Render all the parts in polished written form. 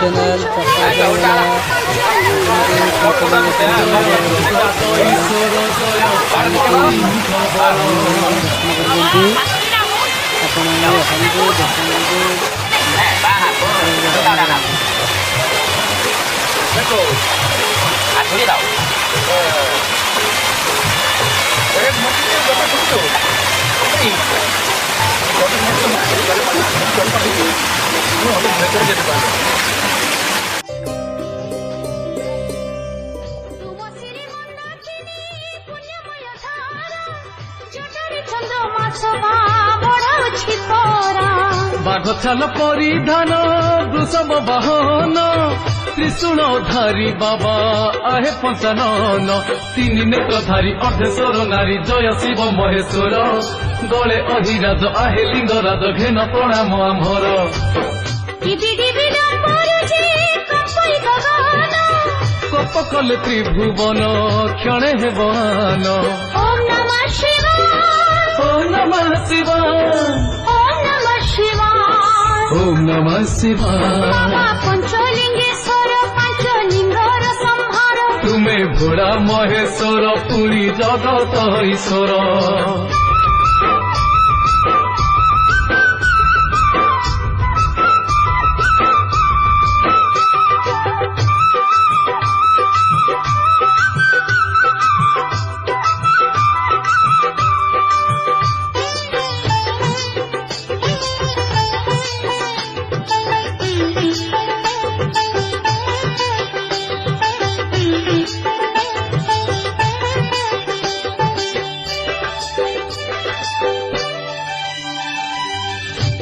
channel বাঘছাল পরিধান বৃষভ বাহন ত্রিশূল ধারী বাবা আহে পঞ্চানন তিনি নেত্রধারী অর্ধেশ্বর নারী জয় শিব মহেশ্বর গলে অহিরাজ আহে লিঙ্গরাজ ঘেন প্রণাম আম্ভর কপ কলে ত্রিভুবন ক্ষণে হেবান ওম নমঃ শিবায় ওম নমঃ শিবায় ওম নমঃ শিবায় ওম নমঃ শিবায় বাবা পঞ্চলিঙ্গেশ্বর পাঁচলিঙ্গর সংহার তুমে ভোলা মহেশ্বর পুরী জগত ঈশ্বর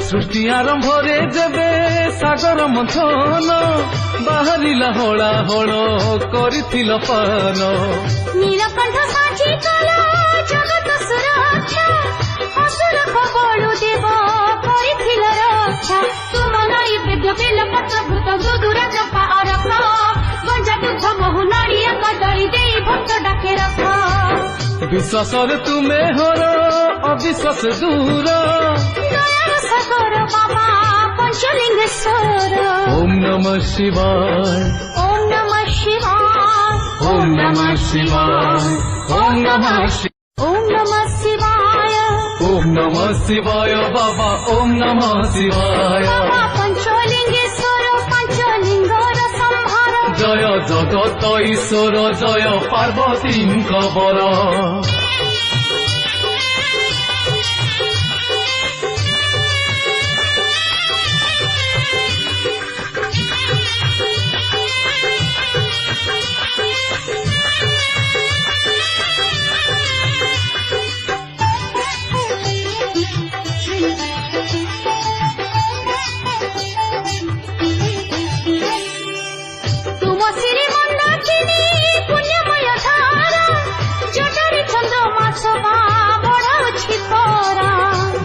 সৃষ্টি আরম্ভরে যেবে সাগর মন্থন বাহারিলা হলা হল করিছিল পান নীলকণ্ঠ সাক্ষী কল জগত সুরক্ষা অসুর কবলু দেব করিছিল রক্ষা তুম নৈবেদ্য বেলপত্র ভূত দুদুরা চম্পা অরখ গঞ্জা দুগ্ধ বহু নড়িয়া কদଳୀ দেই ভক্ত ডাকে রখ বিশ্বাসরে তুমে হর অবিশ্বাস দূর দয়ার সাগর বাবা পঞ্চলিঙ্গেশ্বর ওম নমঃ শিবায় ওম নমঃ শিবায় ওম নমঃ শিবায় ওম নমঃ ওম নমঃ শিবায় ওম নমঃ শিবায় বাবা ওম নমঃ শিবায় বাবা পঞ্চলিঙ্গেশ্বর পাঁচলিঙ্গর সংহার জয় জগত ঈশ্বর জয় পার্বতীঙ্ক বর তুম শ্রী মন্দাকিনী পুণ্যময় ধারা জটারি চন্দ্রমা শোভা বড়াউছি তোরা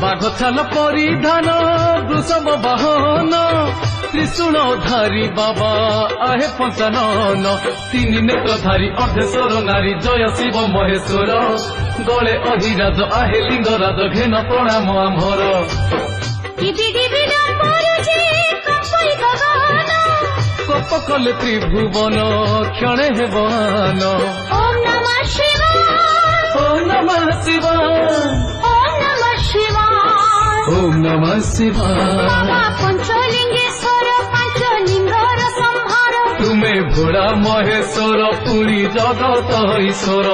বাঘছাল পরিধান বৃষভ বাহন ত্রিশূল ধারী বাবা আহে পঞ্চানন তিনি নেত্রধারী অর্ধেশ্বর নারী জয় শিব মহেশ্বর গলে অহিরাজ আহে লিঙ্গরাজ ঘেন প্রণাম আম্ভর কপ কলে ত্রিভুবন ক্ষণে হেবান ওম নমঃ শিবায় ওম নমঃ শিবায় ওম নমঃ শিবায় ওম নমঃ শিবায় বাবা পঞ্চলিঙ্গেশ্বর পাঁচলিঙ্গর সংহার তুমে ভোলা মহেশ্বর পুরী জগত ঈশ্বর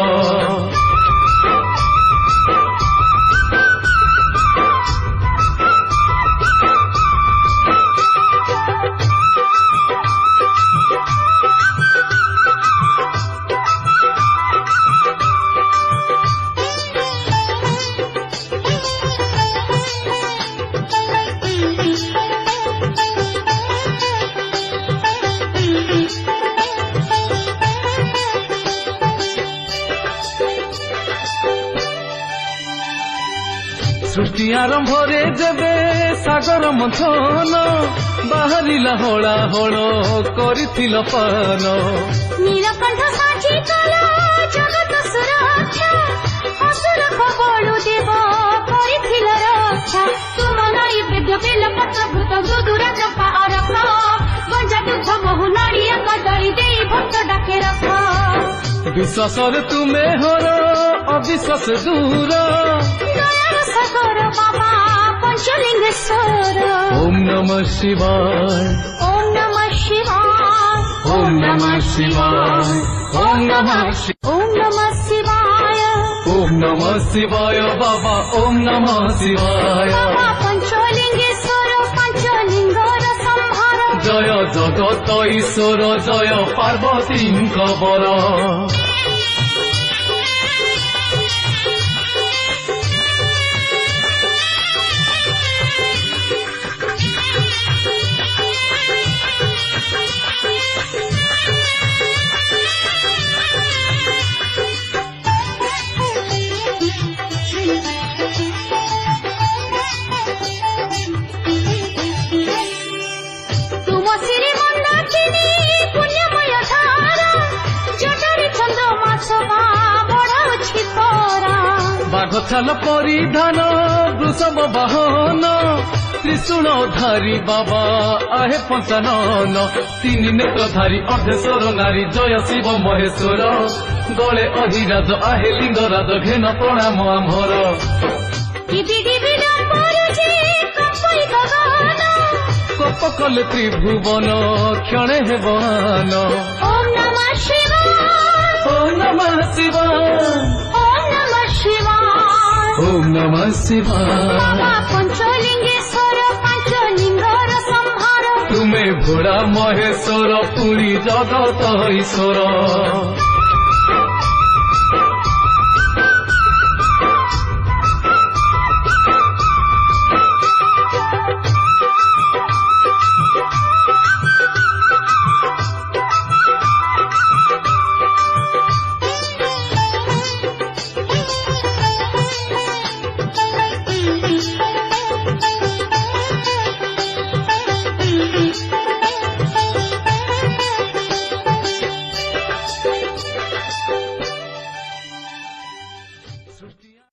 সৃষ্টি আরম্ভরে যেবে সাগর মন্থন বাহারিলা হলা হল করিছিল পান নীলকণ্ঠ সাক্ষী কল জগত সুরক্ষা অসুর কবলু দেব করিছিল রক্ষা তুম নৈবেদ্য বেলপত্র ভূত দুদুরা চম্পা অরখ গঞ্জা দুগ্ধ विश्वासरे तुमे हर अविश्वास दूर दयार सागर बाबा पंचलिंगेश्वर ओम नमः शिवाय ओम नमः शिवाय ओम नमः शिवाय ओम नमः ओम नमः शिवाय ओम नमः शिवाय बाबा ओम नमः शिवाय बाबा पंचलिंगेश्वर पंचलिंगर संहार जय जगत ईश्वर जय पार्वती बर बाघछाल परिधान वृषभ वाहन त्रिशूल धारी बाबा आहे पंचानन तीन नेत्रधारी अर्धेश्वर नारी जय शिव महेश्वर गले अधिराज आहे लिंगराज घेन प्रणाम आमर कप कले त्रिभुवन क्षणे हेबान ओम नमः शिवाय ओम नमः शिवाय ओम नमः शिवाय ओम नमः शिवाय बाबा पंचलिंगेश्वर पंचलिंगर संहार तुमे भोला महेश्वर पुरी जगत ईश्वर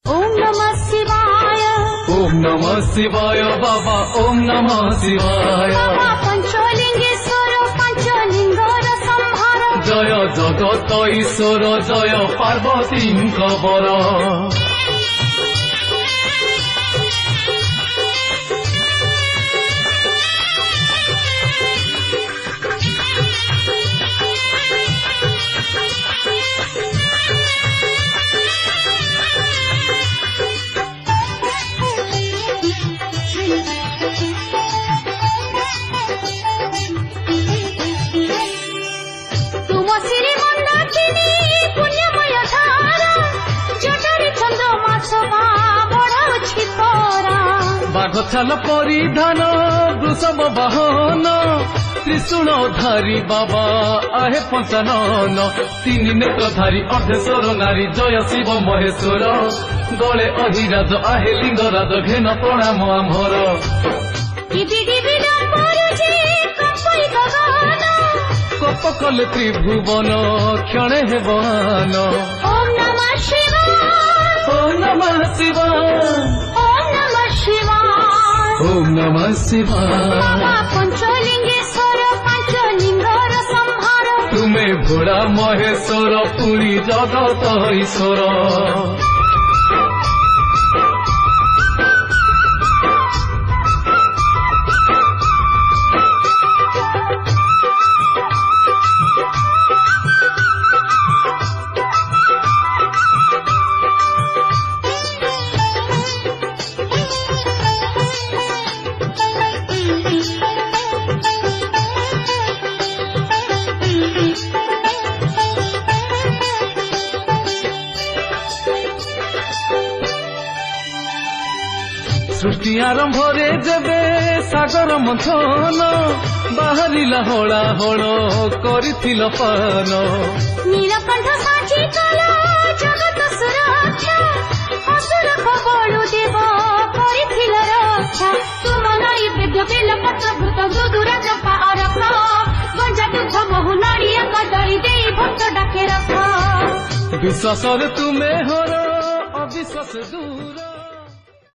ओम नमः शिवाय ओम नमः शिवाय बाबा ओम नमः शिवाय बाबा पंचलिंगेश्वर पंचलिंगर संहार जय जगत ईश्वर जय पार्वती बर बाघछाल परिधान वृषभ वाहन त्रिशूल धारी बाबा आहे पंचानन तीन नेत्रधारी अर्धेश्वर नारी जय शिव महेश्वर गले अधिराज आहे लिंगराज घेन प्रणाम आमर कप कले त्रिभुवन क्षणे हेबान ओम नमः शिवाय ओम नमः शिवाय ओम नमः शिवाय ओम नमः शिवाय बाबा पंचलिंगेश्वर पंचलिंगर संहार तुमे भोला महेश्वर पुरी जगत ईश्वर सृष्टि आरंभ रे जेबे सागर मंथन बाहरिला होला होळ करिथिल पान नीलकंठ साची कला जगत सुरक्षा असुर खबळु देव करिथिल रक्षा तुम नारी वेद बेल पत्र भूत दुदुरा जपा अरख गंजा दुध बहु नारिया कदळी देई भक्त डाके रख विश्वास रे तुमे हर अविश्वास दूर